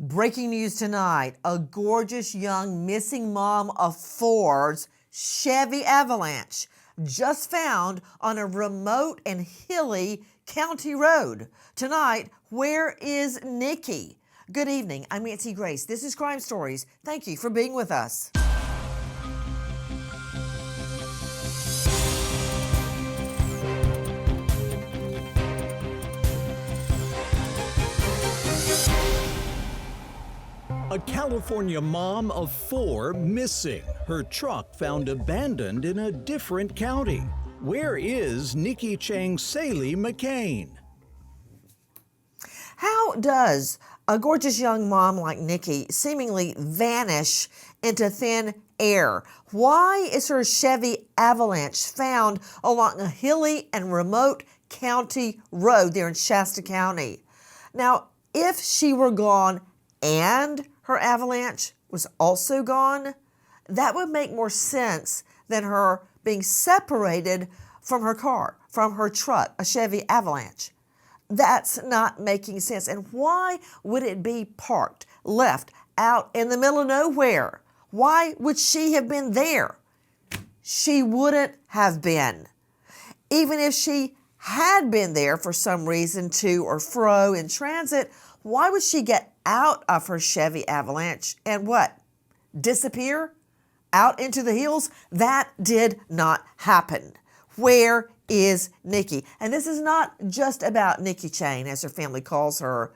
Breaking news tonight, a gorgeous young missing mom of four's Chevy Avalanche just found on a remote and hilly county road. Tonight, where is Nikki? Good evening, I'm Nancy Grace. This is Crime Stories. Thank you for being with us. A California mom of four missing. Her truck found abandoned in a different county. Where is Nikki Saelee-McCain? How does a gorgeous young mom like Nikki seemingly vanish into thin air? Why is her Chevy Avalanche found along a hilly and remote county road there in Shasta County? Now, if she were gone and her Avalanche was also gone, that would make more sense than her being separated from her car, from her truck, a Chevy Avalanche. That's not making sense. And why would it be parked, left out in the middle of nowhere? Why would she have been there? She wouldn't have been. Even if she had been there for some reason, to or fro in transit, why would she get out of her Chevy Avalanche and what? Disappear? Out into the hills? That did not happen. Where is Nikki? And this is not just about Nikki Chain, as her family calls her.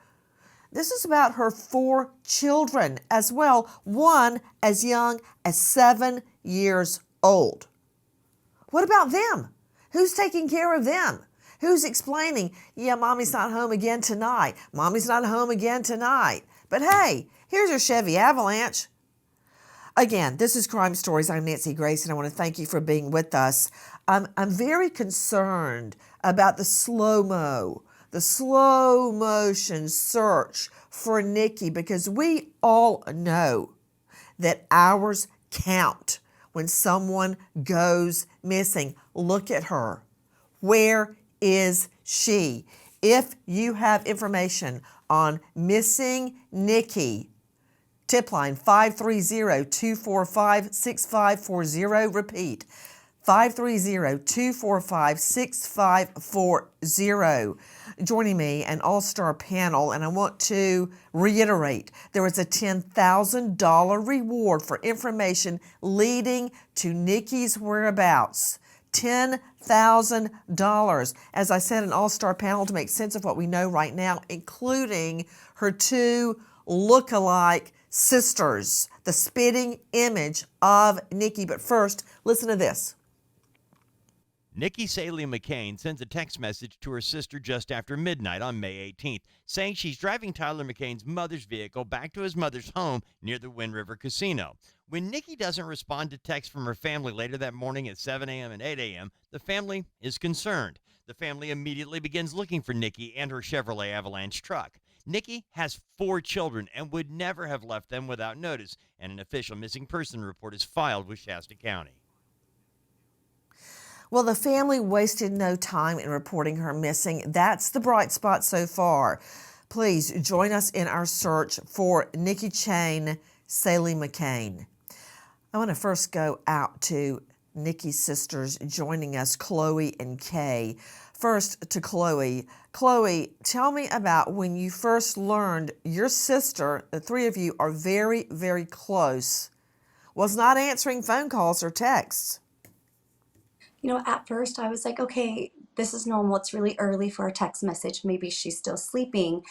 This is about her four children as well, one as young as 7 years old. What about them? Who's taking care of them? Who's explaining, yeah, mommy's not home again tonight. Mommy's not home again tonight. But hey, here's her Chevy Avalanche. Again, this is Crime Stories. I'm Nancy Grace, and I want to thank you for being with us. I'm very concerned about the slow motion search for Nikki, because we all know that hours count when someone goes missing. Look at her. Where is she? If you have information on missing Nikki, tip line 530-245-6540. Repeat, 530-245-6540. Joining me, an all-star panel, and I want to reiterate, there is a $10,000 reward for information leading to Nikki's whereabouts. $10,000. As I said, an all-star panel to make sense of what we know right now, including her two look-alike sisters, the spitting image of Nikki. But first, listen to this. Nikki Saelee-McCain sends a text message to her sister just after midnight on May 18th, saying she's driving Tyler McCain's mother's vehicle back to his mother's home near the Wind River Casino. When Nikki doesn't respond to texts from her family later that morning at 7 a.m. and 8 a.m., the family is concerned. The family immediately begins looking for Nikki and her Chevrolet Avalanche truck. Nikki has 4 children and would never have left them without notice, and an official missing person report is filed with Shasta County. Well, the family wasted no time in reporting her missing. That's the bright spot so far. Please join us in our search for Nikki Saelee-McCain. I want to first go out to Nikki's sisters joining us, Chloe and Kay. First to Chloe. Chloe, tell me about when you first learned your sister, the three of you are very, very close, was not answering phone calls or texts. At first I was like, okay, this is normal. It's really early for a text message. Maybe she's still sleeping.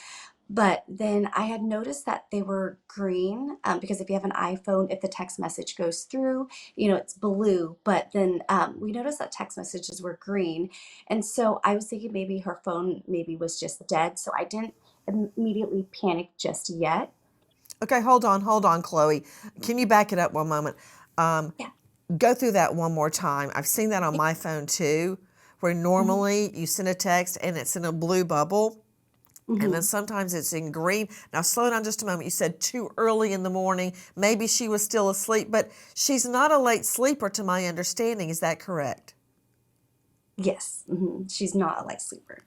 But then I had noticed that they were green, because if you have an iPhone, if the text message goes through, it's blue. But then we noticed that text messages were green. And so I was thinking maybe her phone maybe was just dead. So I didn't immediately panic just yet. Okay, hold on, Chloe. Can you back it up one moment? Yeah. Go through that one more time. I've seen that on my phone too, where normally you send a text and it's in a blue bubble, and then sometimes it's in green. Now slow down just a moment. You said too early in the morning. Maybe she was still asleep, but she's not a late sleeper to my understanding. Is that correct? Yes. She's not a light sleeper.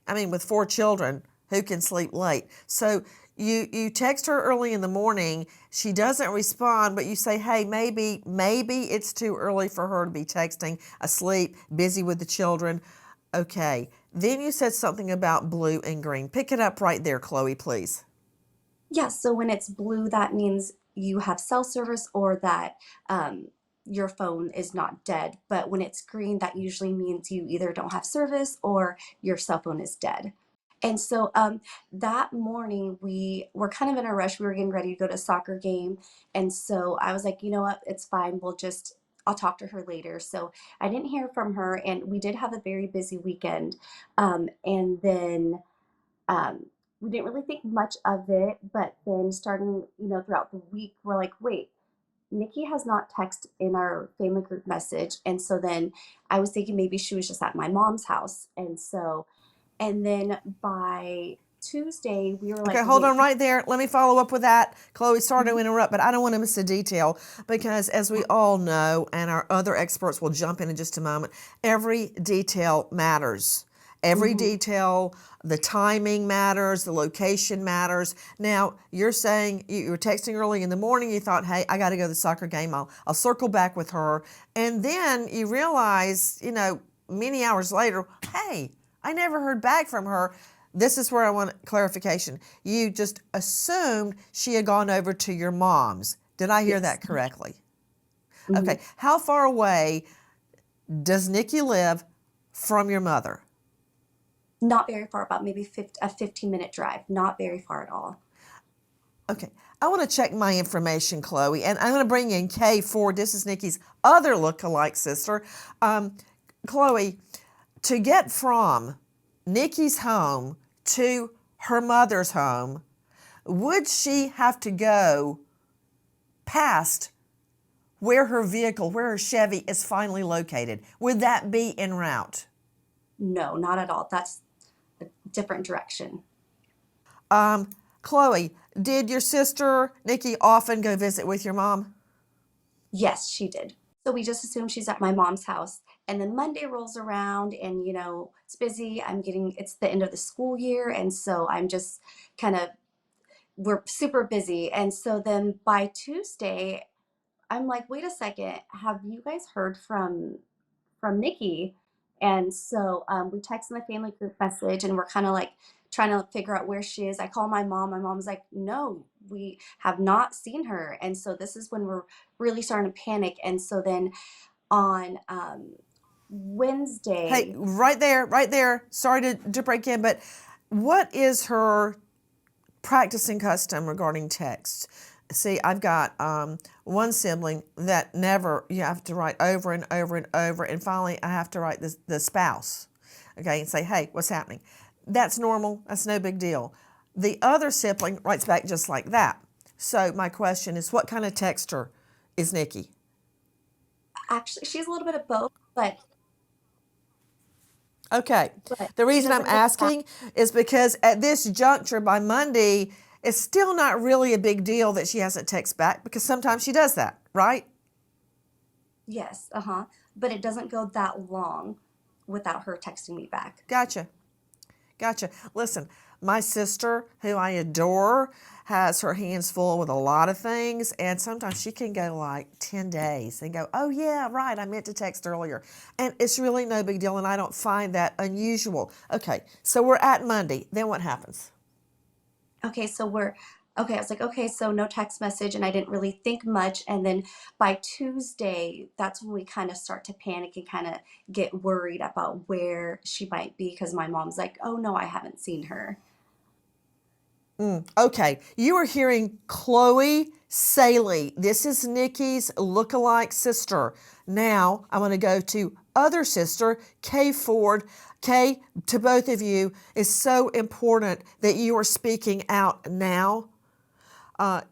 I mean, with 4 children, who can sleep late? So You text her early in the morning. She doesn't respond, but you say, hey, maybe it's too early for her to be texting, asleep, busy with the children. Okay. Then you said something about blue and green. Pick it up right there, Chloe, please. Yeah, so when it's blue, that means you have cell service or that your phone is not dead. But when it's green, that usually means you either don't have service or your cell phone is dead. And so that morning we were kind of in a rush. We were getting ready to go to a soccer game. And so I was like, you know what, it's fine. I'll talk to her later. So I didn't hear from her, and we did have a very busy weekend. And then um, we didn't really think much of it, but then starting, throughout the week, we're like, wait, Nikki has not texted in our family group message. And so then I was thinking maybe she was just at my mom's house. And then by Tuesday, we were Okay, like, hold wait. on right there. Let me follow up with that. Chloe, sorry to interrupt, but I don't want to miss a detail because, as we all know, and our other experts will jump in just a moment, every detail matters. Every detail, the timing matters, the location matters. Now, you're saying you were texting early in the morning. You thought, hey, I got to go to the soccer game. I'll circle back with her. And then you realize, many hours later, hey, I never heard back from her. This is where I want clarification. You just assumed she had gone over to your mom's. Did I hear Yes. that correctly? Mhm. Okay. How far away does Nikki live from your mother? Not very far, about maybe a 15-minute drive. Not very far at all. Okay. I want to check my information, Chloe, and I'm going to bring in Kay Ford. This is Nikki's other look-alike sister. Chloe, to get from Nikki's home to her mother's home, would she have to go past where her Chevy is finally located? Would that be en route? No, not at all. That's a different direction. Chloe, did your sister Nikki often go visit with your mom? Yes, she did. So we just assume she's at my mom's house. And then Monday rolls around and, it's busy. It's the end of the school year. And so I'm just we're super busy. And so then by Tuesday, I'm like, wait a second, have you guys heard from Nikki? And so we text in the family group message, and we're kind of like trying to figure out where she is. I call my mom. My mom's like, no, we have not seen her. And so this is when we're really starting to panic. And so then on Hey, Wednesday, right there. Sorry to break in, but what is her practicing custom regarding text? See, I've got one sibling that never, you have to write over and over and over, and finally I have to write the spouse, okay, and say, hey, what's happening? That's normal. That's no big deal. The other sibling writes back just like that. So my question is, what kind of texter is Nikki? actually, she's a little bit of both, but Okay. The she reason I'm doesn't get back. asking is because at this juncture by Monday, it's still not really a big deal that she hasn't texted back because sometimes she does that, right? Yes, but it doesn't go that long without her texting me back. Gotcha. Listen, my sister, who I adore, has her hands full with a lot of things, and sometimes she can go like 10 days and go, oh, yeah, right, I meant to text earlier. And it's really no big deal, and I don't find that unusual. Okay, so we're at Monday. Then what happens? Okay, I was like, okay, so no text message, and I didn't really think much. And then by Tuesday, that's when we kind of start to panic and kind of get worried about where she might be because my mom's like, oh no, I haven't seen her. Okay, you are hearing Chloe Saelee. This is Nikki's look-alike sister. Now I want to go to other sister, Kay Ford. Kay, to both of you, it's so important that you are speaking out now.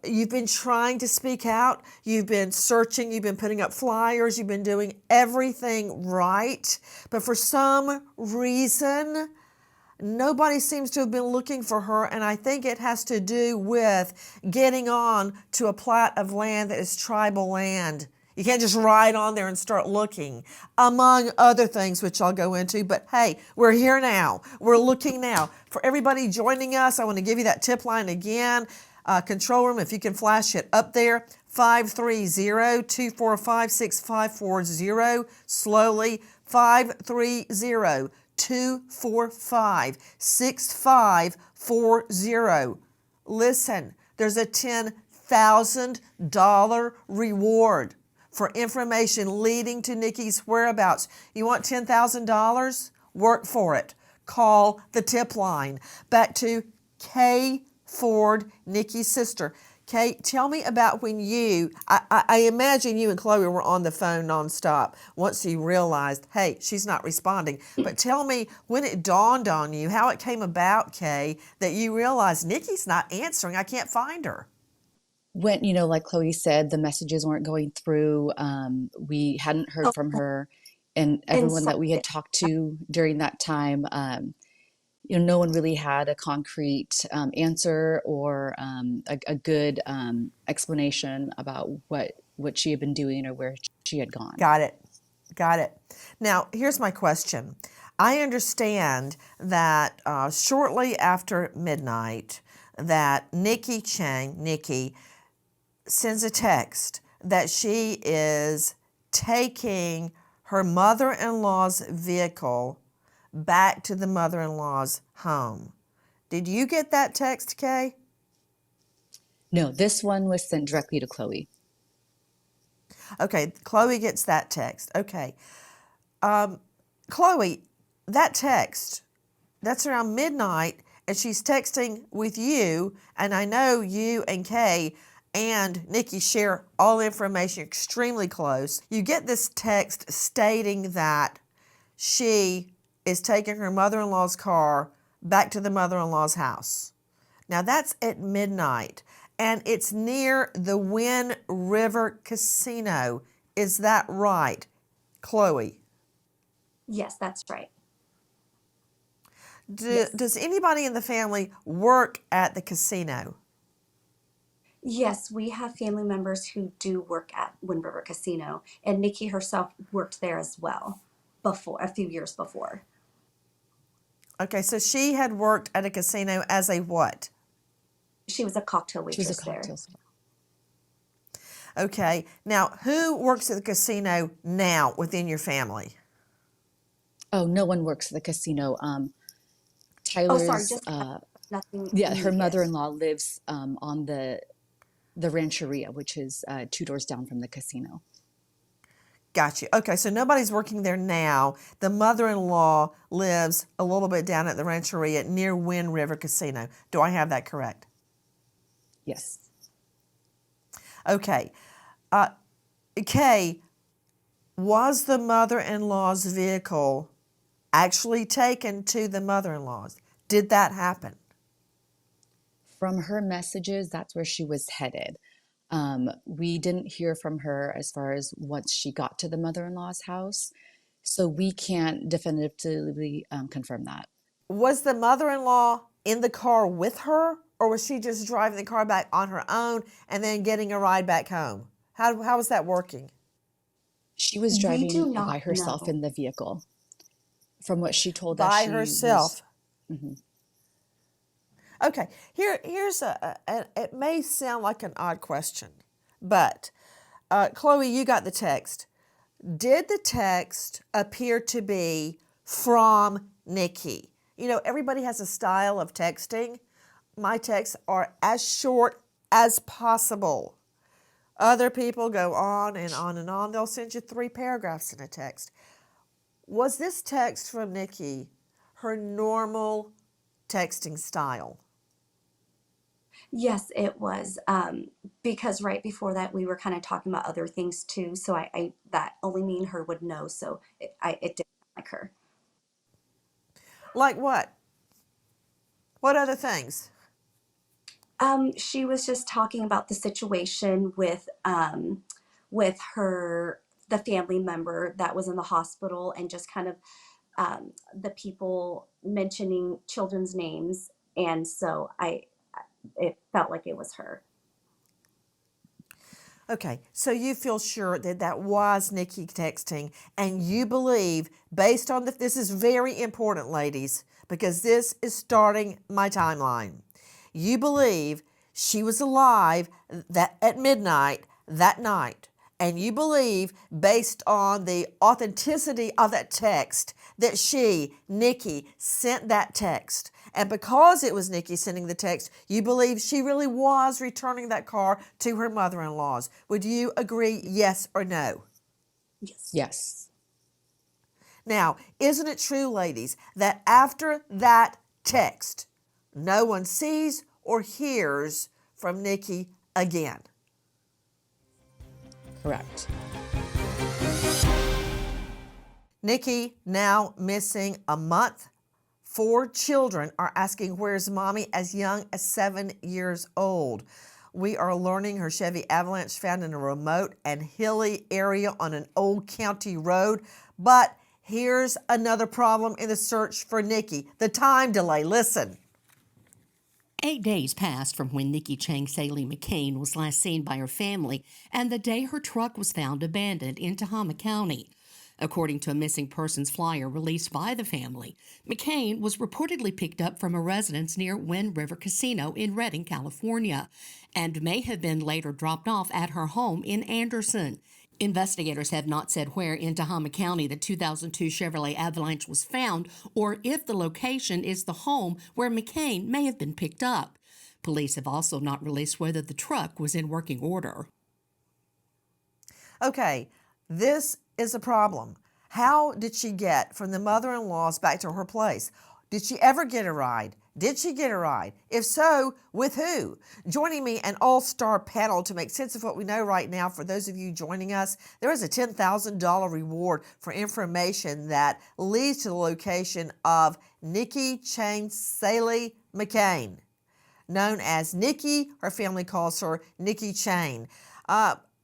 You've been trying to speak out. You've been searching. You've been putting up flyers. You've been doing everything right. But for some reason, nobody seems to have been looking for her, and I think it has to do with getting on to a plot of land that is tribal land You can't just ride on there and start looking, among other things, which I'll go into. But hey, we're here now. We're looking now. For everybody joining us, I want to give you that tip line again. Control room, if you can flash it up there, 530-245-6540. Slowly, 530-245-6540. Listen, there's a $10,000 reward for information leading to Nikki's whereabouts. You want $10,000? Work for it. Call the tip line. Back to Kay Ford, Nikki's sister. Kay, tell me about when I imagine you and Chloe were on the phone nonstop once you realized, hey, she's not responding. But tell me when it dawned on you, how it came about, Kay, that you realized Nikki's not answering. I can't find her. When, like Chloe said, the messages weren't going through. We hadn't heard Oh, from her, and and everyone that we had talked to during that time, no one really had a concrete answer or a good explanation about what she had been doing or where she had gone. Got it. Now, here's my question. I understand that shortly after midnight, that Nikki sends a text that she is taking her mother-in-law's vehicle back to the mother-in-law's home. Did you get that text, Kay? No, this one was sent directly to Chloe. Okay, Chloe gets that text. Okay. Chloe, that text, that's around midnight, and she's texting with you, and I know you and Kay and Nikki share all information extremely close. You get this text stating that she is taking her mother-in-law's car back to the mother-in-law's house. Now that's at midnight, and it's near the Wind River Casino. Is that right, Chloe? yes, that's right. Yes. Does anybody in the family work at the casino? Yes, we have family members who do work at Wind River Casino, and Nikki herself worked there as well before, a few years before. Okay, so she had worked at a casino as a what? She was a cocktail She was a waitress there. cocktail server. Okay, now who works at the casino now within your family? Oh, no one works at the casino. Oh, sorry, Tyler's, just nothing yeah, her immediate. mother-in-law lives on the Rancheria, which is 2 doors down from the casino. Gotcha. Okay, so nobody's working there now. The mother-in-law lives a little bit down at the Rancheria near Wind River Casino. Do I have that correct? Yes. Okay. Kay, was the mother-in-law's vehicle actually taken to the mother-in-law's? Did that happen? From her messages, that's where she was headed. We didn't hear from her as far as once she got to the mother-in-law's house, so we can't definitively confirm that. Was the mother-in-law in the car with her, or was she just driving the car back on her own and then getting a ride back home? How was that working? She was We do driving by not herself know. in the vehicle. From what she told us, By she herself. was. Mhm. Okay, here's it may sound like an odd question, but Chloe, you got the text. Did the text appear to be from Nikki? You know, everybody has a style of texting. My texts are as short as possible. Other people go on and on and on. They'll send you 3 paragraphs in a text. Was this text from Nikki her normal texting style? Yes, it was. Because right before that, we were kind of talking about other things too. So I that only me and her would know. So it didn't sound like her. Like what? What other things? She was just talking about the situation with her the family member that was in the hospital, and just kind of the people mentioning children's names, and so it felt like it was her. Okay, so you feel sure that that was Nikki texting, and you believe, based on this is very important, ladies, because this is starting my timeline. You believe she was alive that at midnight that night, and you believe, based on the authenticity of that text, that she, Nikki, sent that text. And because it was Nikki sending the text, you believe she really was returning that car to her mother-in-law's. Would you agree, yes or no? Yes. Yes. Now, isn't it true, ladies, that after that text, no one sees or hears from Nikki again? Correct. Nikki now missing a month. 4 children are asking, where's mommy, as young as 7 years old. We are learning her Chevy Avalanche found in a remote and hilly area on an old county road. But here's another problem in the search for Nikki, the time delay. Listen. 8 days passed from when Nikki Saelee-McCain was last seen by her family and the day her truck was found abandoned in Tehama County. According to a missing persons flyer released by the family, McCain was reportedly picked up from a residence near Wind River Casino in Redding, California, and may have been later dropped off at her home in Anderson. Investigators have not said where in Tehama County the 2002 Chevrolet Avalanche was found or if the location is the home where McCain may have been picked up. Police have also not released whether the truck was in working order. Okay, this is a problem. How did she get from the mother-in-law's back to her place? Did she ever get a ride? Did she get a ride? If so, with who? Joining me, an all-star panel to make sense of what we know right now. For those of you joining us, there is a $10,000 reward for information that leads to the location of Nikki Saelee-McCain, known as Nikki. Her family calls her Nikki Chain.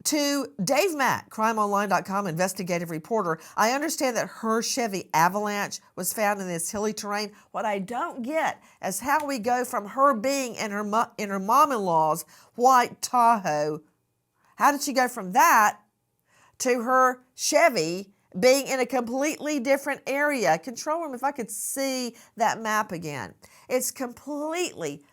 To Dave Mack, crimeonline.com investigative reporter, I understand that her Chevy Avalanche was found in this hilly terrain. What I don't get is how we go from her being in her mom-in-law's white Tahoe. How did she go from that to her Chevy being in a completely different area? Control room, if I could see that map again. It's completely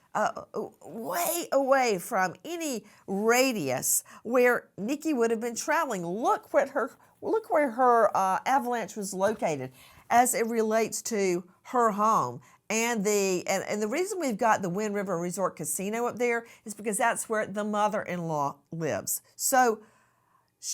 way away from any radius where Nikki would have been traveling. Look where her Avalanche was located as it relates to her home. And the reason we've got the Wind River Resort Casino up there is because that's where the mother-in-law lives. So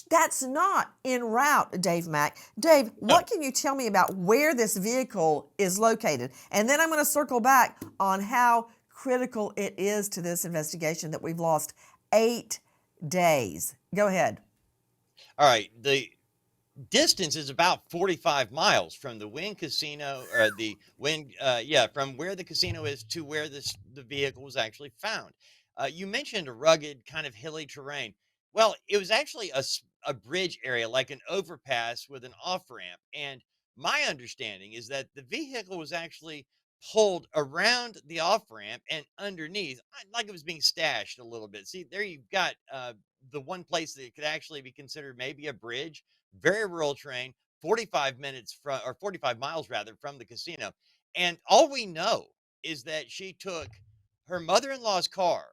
that's not en route, Dave Mack. Dave, what can you tell me about where this vehicle is located? And then I'm going to circle back on how critical it is to this investigation that we've lost 8 days. Go ahead. All right. The distance is about 45 miles from the Wynn Casino, or the Wynn, from where the casino is to where the vehicle was actually found. You mentioned a rugged, kind of hilly terrain. Well, it was actually a bridge area, like an overpass with an off ramp. And my understanding is that the vehicle was actually pulled around the off ramp and underneath, like it was being stashed a little bit. See, there you've got the one place that could actually be considered maybe a bridge. Very rural terrain, 45 minutes from, or 45 miles rather, from the casino. And all we know is that she took her mother-in-law's car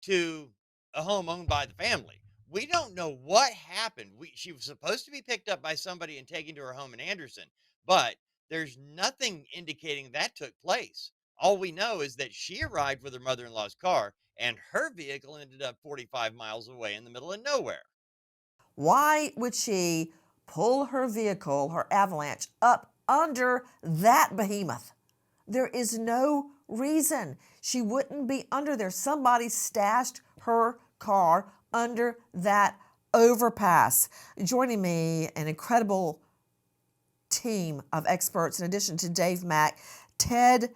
to a home owned by the family. We don't know what happened. She was supposed to be picked up by somebody and taken to her home in Anderson, but there's nothing indicating that took place. All we know is that she arrived with her mother-in-law's car and her vehicle ended up 45 miles away in the middle of nowhere. Why would she pull her vehicle, her Avalanche, up under that behemoth? There is no reason she wouldn't be under there. Somebody stashed her car under that overpass. Joining me, an incredible team of experts, in addition to Dave Mack, Ted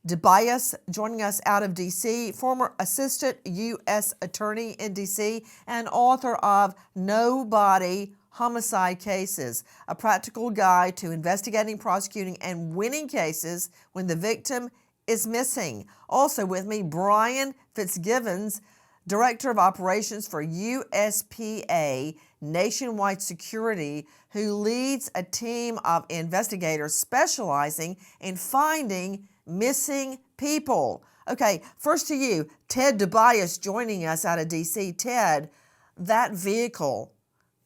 DeBias joining us out of D.C., former assistant U.S. attorney in D.C. and author of Nobody Homicide Cases, a practical guide to investigating, prosecuting, and winning cases when the victim is missing. Also with me, Brian Fitzgibbons, Director of Operations for USPA Nationwide Security, who leads a team of investigators specializing in finding missing people. Okay, first to you, Ted Tobias, joining us out of D.C. Ted, that vehicle,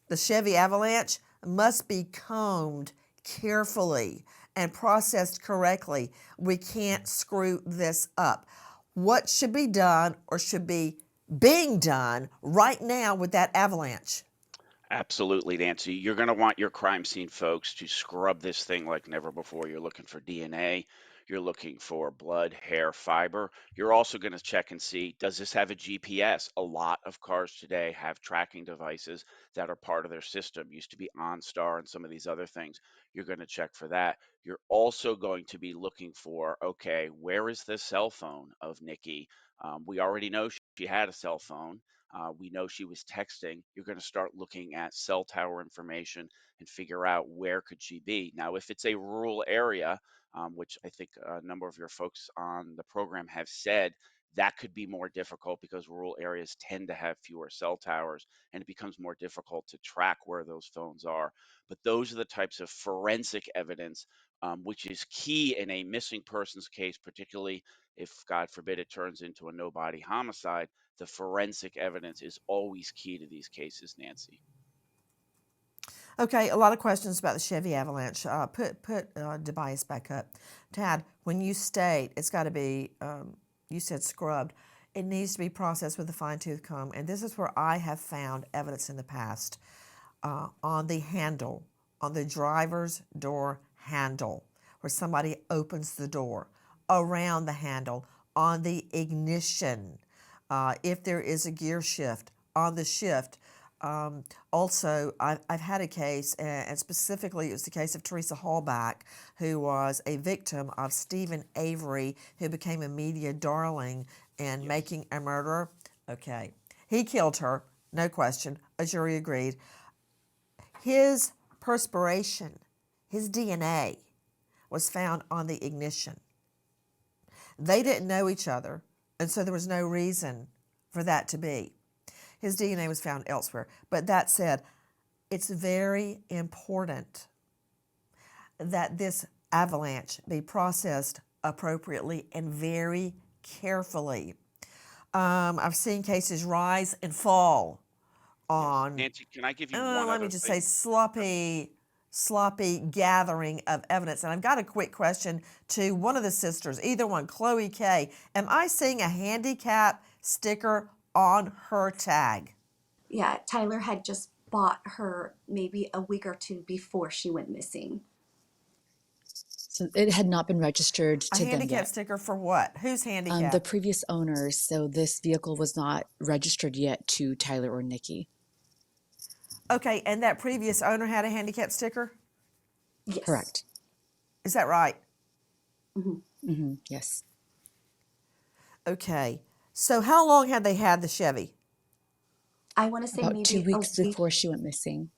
the Chevy Avalanche, must be combed carefully and processed correctly. We can't screw this up. What should be done or should be being done right now with that Avalanche? Absolutely, Nancy. You're going to want your crime scene folks to scrub this thing like never before. You're looking for DNA. You're looking for blood, hair, fiber. You're also going to check and see, does this have a GPS? A lot of cars today have tracking devices that are part of their system. Used to be OnStar and some of these other things. You're going to check for that. You're also going to be looking for, okay, where is the cell phone of Nikki? We already know she had a cell phone. We know she was texting. You're going to start looking at cell tower information and figure out where could she be. Now, if it's a rural area, which I think a number of your folks on the program have said, that could be more difficult because rural areas tend to have fewer cell towers and it becomes more difficult to track where those phones are. But those are the types of forensic evidence, which is key in a missing persons case, particularly if, God forbid, it turns into a no body homicide. The forensic evidence is always key to these cases, Nancy. Okay, a lot of questions about the Chevy Avalanche. Put Tobias back up. Tad, when you state it's got to be, you said scrubbed, it needs to be processed with a fine-tooth comb. And this is where I have found evidence in the past on the handle, on the driver's door handle, where somebody opens the door, around the handle, on the ignition, if there is a gear shift, on the shift. Also, I've had a case, and specifically it was the case of Teresa Hallback, who was a victim of Stephen Avery, who became a media darling in Making a Murderer. Okay. He killed her, no question. A jury agreed. His perspiration, his DNA, was found on the ignition. They didn't know each other, and so there was no reason for that to be. His DNA was found elsewhere. But that said, it's very important that this avalanche be processed appropriately and very carefully. I've seen cases rise and fall on, Nancy, can I give you one let me other just thing? say, sloppy gathering of evidence. And I've got a quick question to one of the sisters, either one, Chloe K. Am I seeing a handicap sticker on her tag? Yeah, Tyler had just bought her maybe a week or two before she went missing. So it had not been registered A to them handicap yet. sticker for what? Who's handicap? The previous owners, so this vehicle was not registered yet to Tyler or Nikki. Okay, and that previous owner had a handicap sticker? Yes. Correct. Is that right? Yes. Okay. So how long had they had the Chevy? I want to say About maybe 2 weeks a week. before she went missing.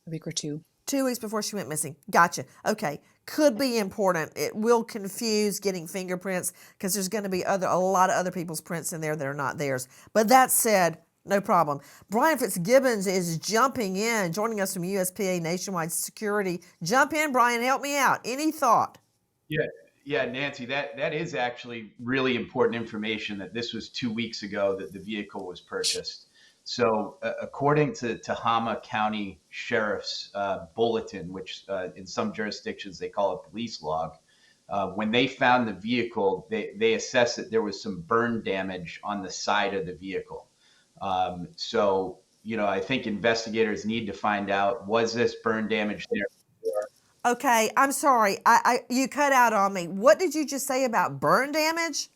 A week or two. 2 weeks before she went missing. Gotcha. Okay. Could be important. It will confuse getting fingerprints because there's going to be a lot of other people's prints in there that are not theirs. But that said, no problem. Brian Fitzgibbons is jumping in, joining us from USPA Nationwide Security. Jump in, Brian. Help me out. Any thought? Yeah, Nancy, that is actually really important information that this was 2 weeks ago that the vehicle was purchased. So according to Tehama County Sheriff's bulletin, which in some jurisdictions they call a police log, when they found the vehicle, they assessed that there was some burn damage on the side of the vehicle. So, I think investigators need to find out, was this burn damage there before? Okay, I'm sorry. You cut out on me. What did you just say about burn damage?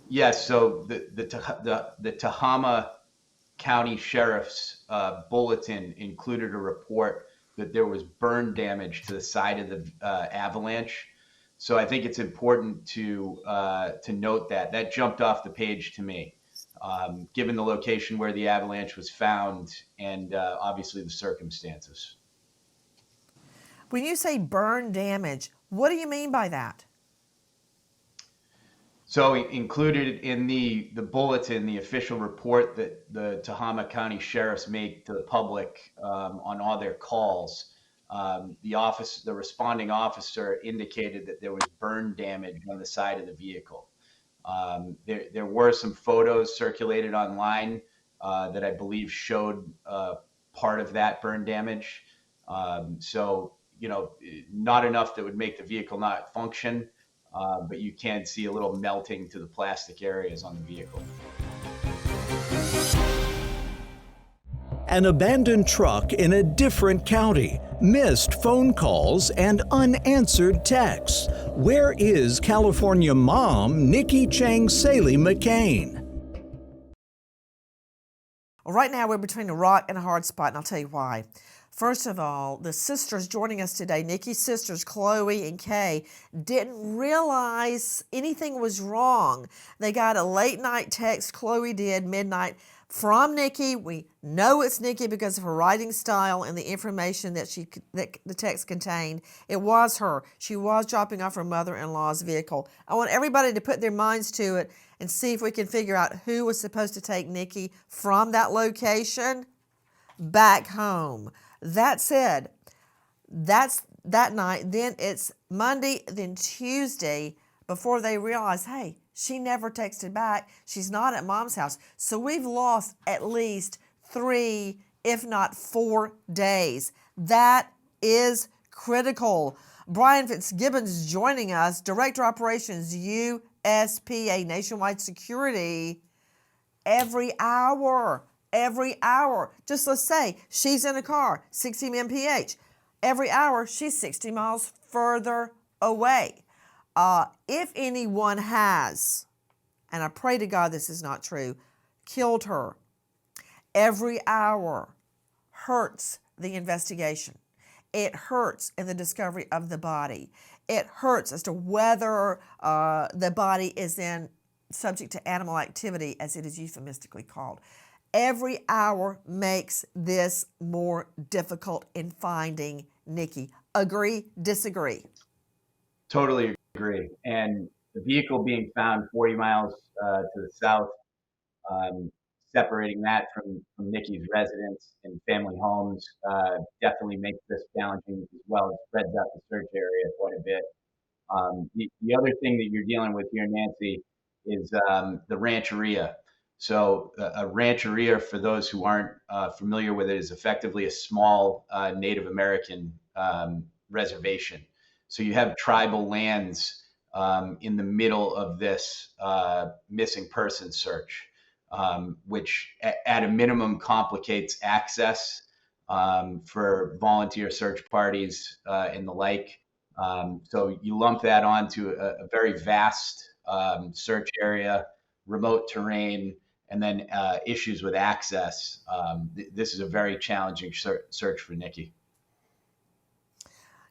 Yes, so the Tehama County Sheriff's bulletin included a report that there was burn damage to the side of the avalanche. So I think it's important to note that jumped off the page to me, given the location where the avalanche was found and obviously the circumstances. When you say burn damage, what do you mean by that? So included in the bulletin, the official report that the Tehama County sheriffs make to the public on all their calls, the responding officer indicated that there was burn damage on the side of the vehicle. There were some photos circulated online that I believe showed part of that burn damage. So, not enough that would make the vehicle not function, but you can see a little melting to the plastic areas on the vehicle. An abandoned truck in a different county, missed phone calls, and unanswered texts. Where is California mom Nikki Saelee-McCain? Well, right now we're between a rock and a hard spot, and I'll tell you why. First of all, the sisters joining us today, Nikki's sisters, Chloe and Kay, didn't realize anything was wrong. They got a late night text, Chloe did, midnight, from Nikki. We know it's Nikki because of her writing style and the information that the text contained. It was her. She was dropping off her mother-in-law's vehicle. I want everybody to put their minds to it and see if we can figure out who was supposed to take Nikki from that location back home. That said, that's that night. Then it's Monday, then Tuesday before they realize, hey, she never texted back. She's not at mom's house. So we've lost at least 3, if not 4 days. That is critical. Brian Fitzgibbon's joining us, Director of Operations, USPA, Nationwide Security, every hour. Just let's say she's in a car, 60 mph. Every hour, she's 60 miles further away. If anyone has, and I pray to God this is not true, killed her, every hour hurts the investigation. It hurts in the discovery of the body. It hurts as to whether the body is then subject to animal activity, as it is euphemistically called. Every hour makes this more difficult in finding Nikki. Agree, disagree? Totally agree. And the vehicle being found 40 miles to the south, separating that from Nikki's residence and family homes, definitely makes this challenging as well. It spreads out the search area quite a bit. The other thing that you're dealing with here, Nancy, is the rancheria. So a rancheria, for those who aren't familiar with it, is effectively a small Native American reservation. So you have tribal lands in the middle of this missing person search, which at a minimum complicates access for volunteer search parties and the like. So you lump that onto a very vast search area, remote terrain, and then issues with access. This is a very challenging search for Nikki.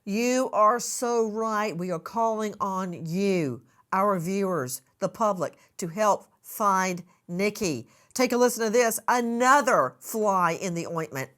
You are so right. We are calling on you, our viewers, the public, to help find Nikki. Take a listen to this, another fly in the ointment.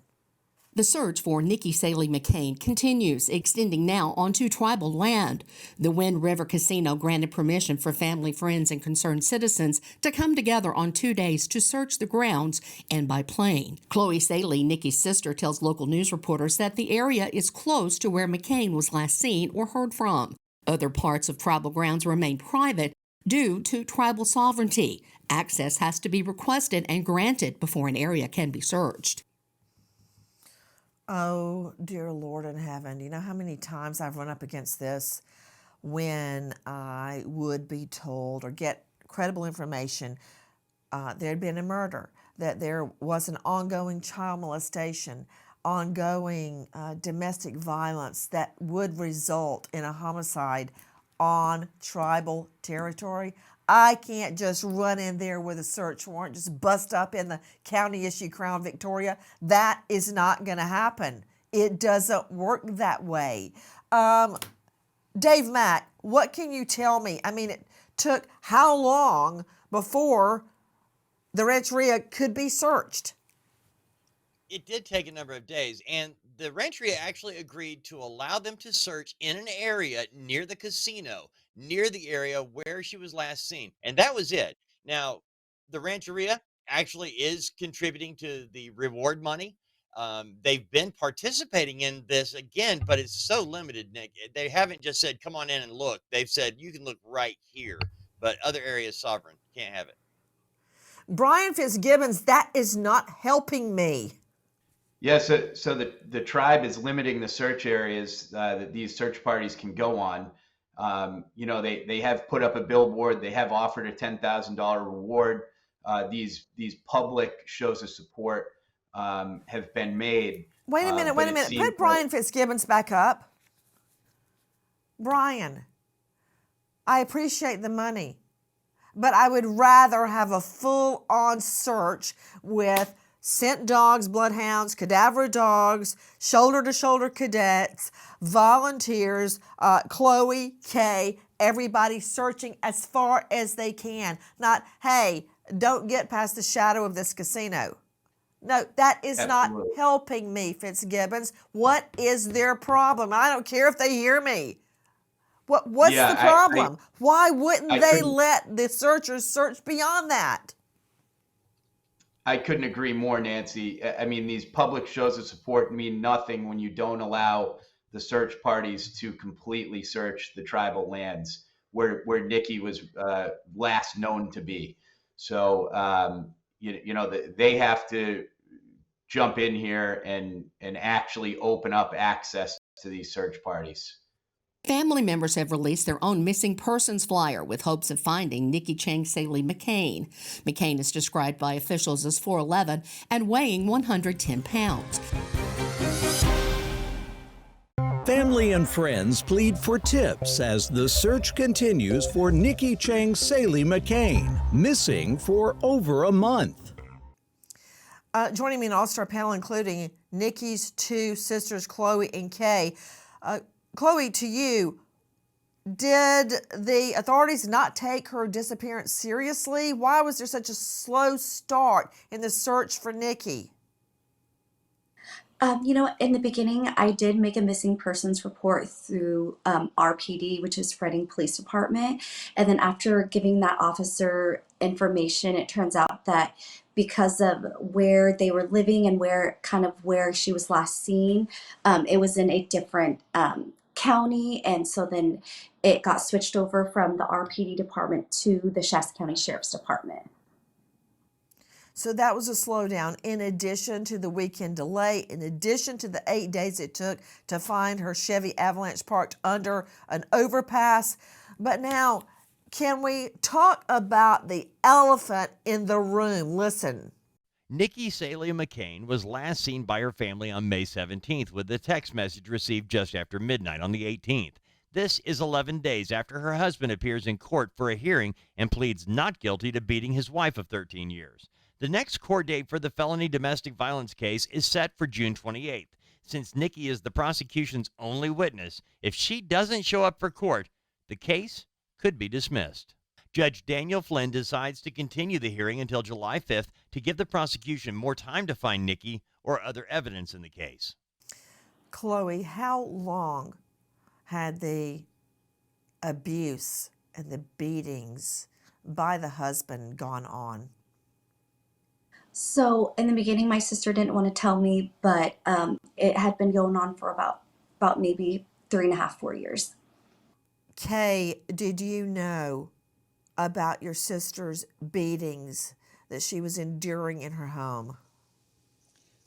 The search for Nikki Saelee-McCain continues, extending now onto tribal land. The Wind River Casino granted permission for family, friends, and concerned citizens to come together on 2 days to search the grounds and by plane. Chloe Saelee, Nikki's sister, tells local news reporters that the area is close to where McCain was last seen or heard from. Other parts of tribal grounds remain private due to tribal sovereignty. Access has to be requested and granted before an area can be searched. Oh, dear Lord in heaven, you know how many times I've run up against this when I would be told or get credible information there had been a murder, that there was an ongoing child molestation, ongoing domestic violence that would result in a homicide on tribal territory. I can't just run in there with a search warrant, just bust up in the county issue Crown Victoria. That is not going to happen. It doesn't work that way. Dave Mack, what can you tell me? I mean, it took how long before the rancheria could be searched? It did take a number of days, and the rancheria actually agreed to allow them to search in an area near the casino. near the area where she was last seen. And that was it. Now, the Rancheria actually is contributing to the reward money. They've been participating in this again, but it's so limited, Nick. They haven't just said, come on in and look. They've said, you can look right here, but other areas sovereign. Can't have it. Brian Fitzgibbons, that is not helping me. Yeah, so the tribe is limiting the search areas that these search parties can go on. They have put up a billboard. They have offered a $10,000 reward. These public shows of support have been made. Wait a minute. Put Brian Fitzgibbons back up. Brian, I appreciate the money, but I would rather have a full-on search with scent dogs, bloodhounds, cadaver dogs, shoulder-to-shoulder cadets, volunteers, Chloe, Kay, everybody searching as far as they can. Not, hey, don't get past the shadow of this casino. No, that is Absolutely. not helping me, Fitzgibbons. What is their problem? I don't care if they hear me. What's the problem? Why wouldn't they let the searchers search beyond that? I couldn't agree more, Nancy. I mean, these public shows of support mean nothing when you don't allow the search parties to completely search the tribal lands where Nikki was last known to be. So, they have to jump in here and actually open up access to these search parties. Family members have released their own missing persons flyer with hopes of finding Nikki Saelee-McCain. McCain is described by officials as 4'11" and weighing 110 pounds. Family and friends plead for tips as the search continues for Nikki Saelee-McCain, missing for over a month. Joining me in an all-star panel, including Nikki's two sisters, Chloe and Kay. Chloe, to you, did the authorities not take her disappearance seriously? Why was there such a slow start in the search for Nikki? In the beginning, I did make a missing persons report through RPD, which is Redding Police Department. And then after giving that officer information, it turns out that because of where they were living and where she was last seen, it was in a different county. And so then it got switched over from the RPD department to the Shasta County Sheriff's Department. So that was a slowdown, in addition to the weekend delay, in addition to the 8 days it took to find her Chevy Avalanche parked under an overpass. But now, can we talk about the elephant in the room? Listen. Nikki Saelee-McCain was last seen by her family on May 17th with a text message received just after midnight on the 18th. This is 11 days after her husband appears in court for a hearing and pleads not guilty to beating his wife of 13 years. The next court date for the felony domestic violence case is set for June 28th. Since Nikki is the prosecution's only witness, if she doesn't show up for court, the case could be dismissed. Judge Daniel Flynn decides to continue the hearing until July 5th to give the prosecution more time to find Nikki or other evidence in the case. Chloe, how long had the abuse and the beatings by the husband gone on? So in the beginning, my sister didn't want to tell me, but it had been going on for about maybe 3.5, 4 years. Kay, did you know about your sister's beatings that she was enduring in her home?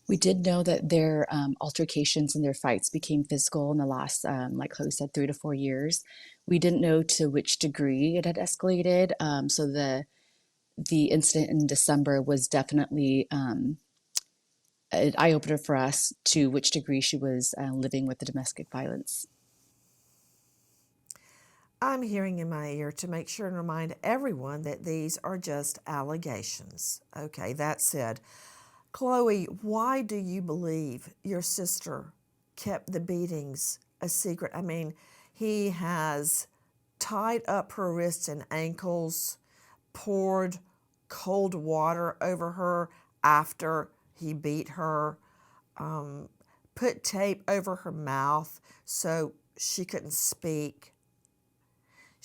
We did know that their altercations and their fights became physical in the last, like Chloe said, 3 to 4 years. We didn't know to which degree it had escalated. So the incident in December was definitely an eye-opener for us to which degree she was living with the domestic violence. I'm hearing in my ear to make sure and remind everyone that these are just allegations. Okay, that said, Chloe, why do you believe your sister kept the beatings a secret? I mean, he has tied up her wrists and ankles, poured cold water over her after he beat her, put tape over her mouth so she couldn't speak.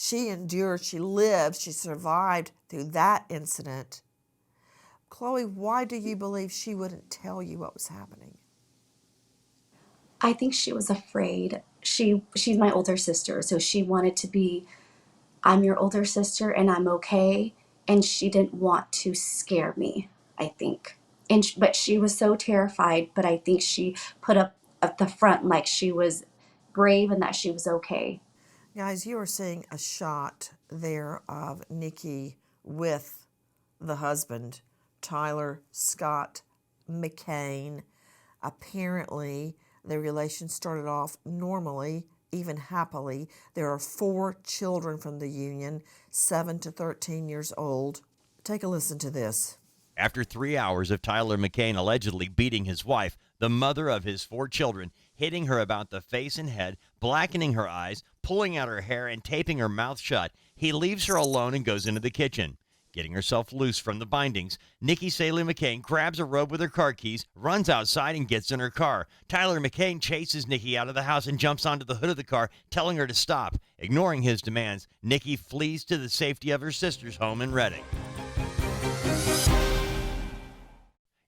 She endured, she lived, she survived through that incident. Chloe, why do you believe she wouldn't tell you what was happening? I think she was afraid. She's my older sister, so she wanted to be, I'm your older sister and I'm okay, and she didn't want to scare me, I think. But she was so terrified, but I think she put up at the front like she was brave and that she was okay. Guys, you are seeing a shot there of Nikki with the husband, Tyler Scott McCain. Apparently, their relation started off normally, even happily. There are 4 children from the union, 7 to 13 years old. Take a listen to this. After 3 hours of Tyler McCain allegedly beating his wife, the mother of his 4 children, hitting her about the face and head, blackening her eyes, pulling out her hair, and taping her mouth shut, he leaves her alone and goes into the kitchen. Getting herself loose from the bindings, Nikki Saelee-McCain grabs a robe with her car keys, runs outside, and gets in her car. Tyler McCain chases Nikki out of the house and jumps onto the hood of the car, telling her to stop. Ignoring his demands, Nikki flees to the safety of her sister's home in Redding.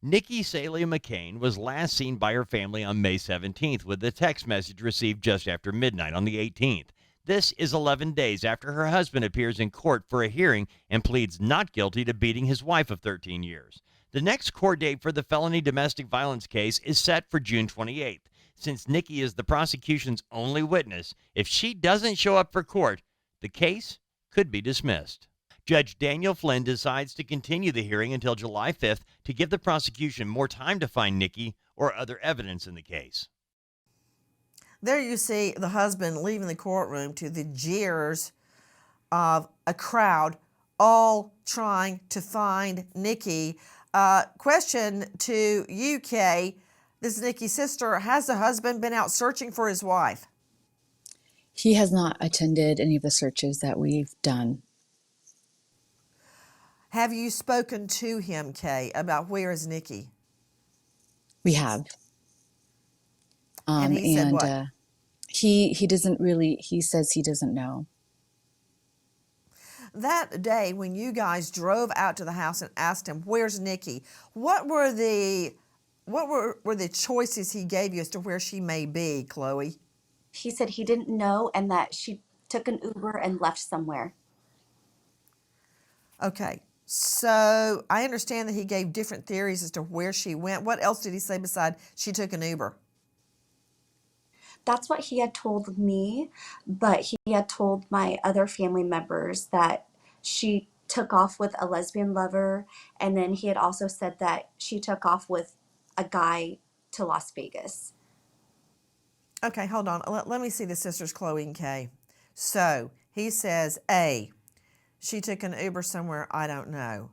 Nikki Saelee-McCain was last seen by her family on May 17th with a text message received just after midnight on the 18th. This is 11 days after her husband appears in court for a hearing and pleads not guilty to beating his wife of 13 years. The next court date for the felony domestic violence case is set for June 28th. Since Nikki is the prosecution's only witness, if she doesn't show up for court, the case could be dismissed. Judge Daniel Flynn decides to continue the hearing until July 5th to give the prosecution more time to find Nikki or other evidence in the case. There you see the husband leaving the courtroom to the jeers of a crowd, all trying to find Nikki. Question to you, Kay. This is Nikki's sister. Has the husband been out searching for his wife? He has not attended any of the searches that we've done. Have you spoken to him, Kay, about where is Nikki? We have. And he said what? He doesn't really, he says he doesn't know. That day when you guys drove out to the house and asked him, where's Nikki? What were the choices he gave you as to where she may be, Chloe? He said he didn't know and that she took an Uber and left somewhere. Okay. So I understand that he gave different theories as to where she went. What else did he say besides she took an Uber? That's what he had told me, but he had told my other family members that she took off with a lesbian lover, and then he had also said that she took off with a guy to Las Vegas. Okay, hold on. Let me see the sisters, Chloe and Kay. So he says, A, she took an Uber somewhere, I don't know.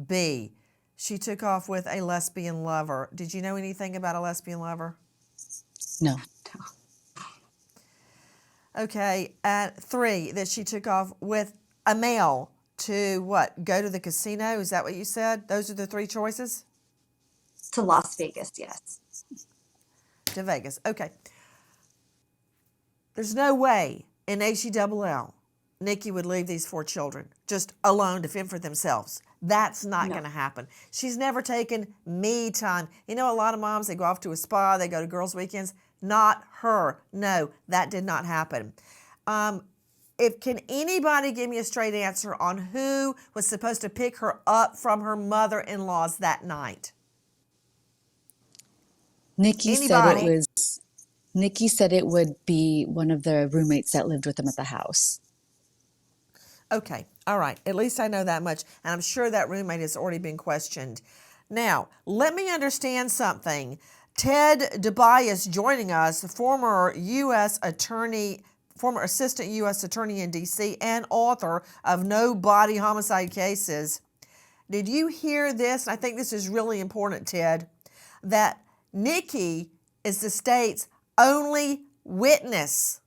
B, she took off with a lesbian lover. Did you know anything about a lesbian lover? No. Okay, and 3, that she took off with a male to what? Go to the casino? Is that what you said? Those are the 3 choices? To Las Vegas, yes. To Vegas, okay. There's no way in HELL Nikki would leave these 4 children just alone to fend for themselves. That's not going to happen. She's never taken me time. You know, a lot of moms, they go off to a spa, they go to girls' weekends. Not her. No, that did not happen. Can anybody give me a straight answer on who was supposed to pick her up from her mother-in-law's that night? Nikki said it would be one of the roommates that lived with them at the house. Okay, all right. At least I know that much, and I'm sure that roommate has already been questioned. Now, let me understand something. Ted DeBias joining us, former assistant U.S. attorney in D.C. and author of No Body Homicide Cases. Did you hear this? I think this is really important, Ted, that Nikki is the state's only witness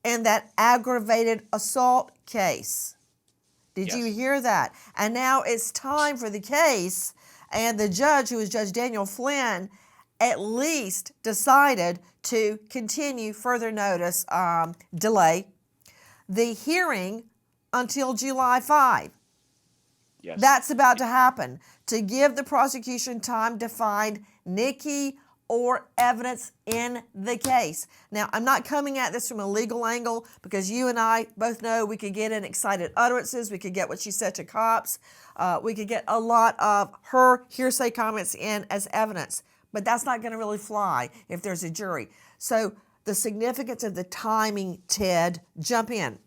in that aggravated assault case. Did you hear that? And now it's time for the case, and the judge, who is Judge Daniel Flynn, at least decided to continue further notice delay the hearing until July 5. Yes. That's about to happen to give the prosecution time to find Nikki or evidence in the case. Now, I'm not coming at this from a legal angle because you and I both know we could get in excited utterances. We could get what she said to cops. We could get a lot of her hearsay comments in as evidence. But that's not going to really fly if there's a jury. So the significance of the timing, Ted, jump in.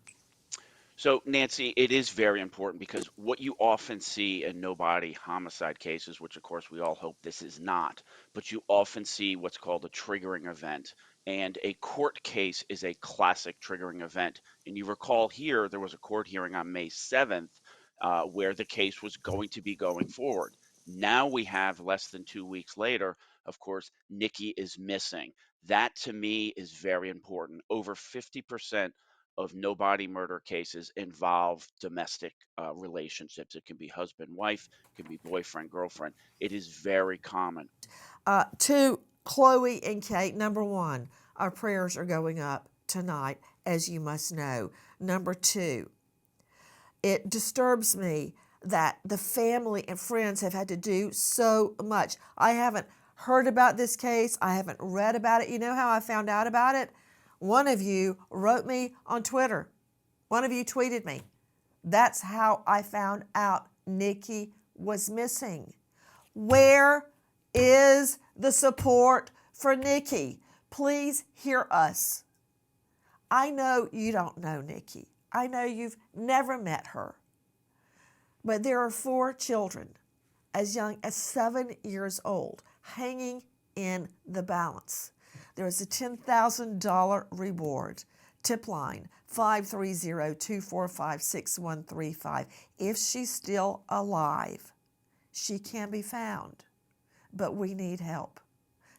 So, Nancy, it is very important because what you often see in no-body homicide cases, which of course we all hope this is not, but you often see what's called a triggering event. And a court case is a classic triggering event. And you recall here, there was a court hearing on May 7th where the case was going to be going forward. Now we have less than 2 weeks later, of course, Nikki is missing. That to me is very important. Over 50% of no body murder cases involve domestic relationships. It can be husband, wife, it can be boyfriend, girlfriend. It is very common. To Chloe and Kate, number one, our prayers are going up tonight, as you must know. Number two, it disturbs me that the family and friends have had to do so much. I haven't heard about this case. I haven't read about it. You know how I found out about it? One of you wrote me on Twitter. One of you tweeted me. That's how I found out Nikki was missing. Where is the support for Nikki? Please hear us. I know you don't know Nikki. I know you've never met her. But there are 4 children as young as 7 years old hanging in the balance. There is a $10,000 reward. Tip line 530-245-6135. If she's still alive, she can be found. But we need help.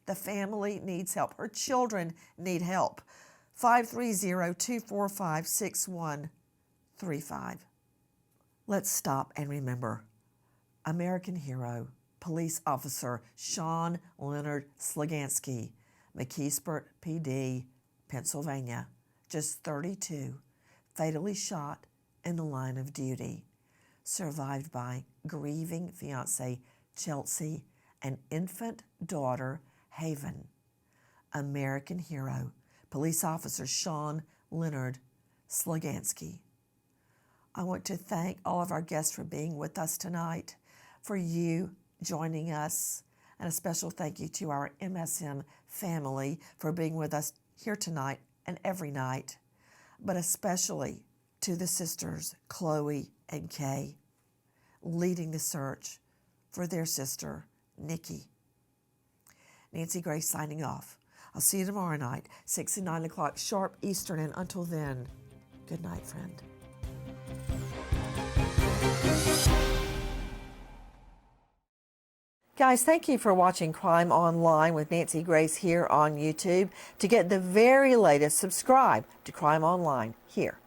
The family needs help. Her children need help. 530-245-6135. Let's stop and remember American hero, police officer Sean Leonard Slogansky, McKeesport PD, Pennsylvania, just 32, fatally shot in the line of duty, survived by grieving fiancée Chelsea and infant daughter Haven. American hero, police officer Sean Leonard Slogansky. I want to thank all of our guests for being with us tonight, for you joining us, and a special thank you to our MSM family for being with us here tonight and every night, but especially to the sisters Chloe and Kay, leading the search for their sister, Nikki. Nancy Grace signing off. I'll see you tomorrow night, 6 and 9 o'clock sharp Eastern, and until then, good night, friend. Guys, thank you for watching Crime Online with Nancy Grace here on YouTube. To get the very latest, subscribe to Crime Online here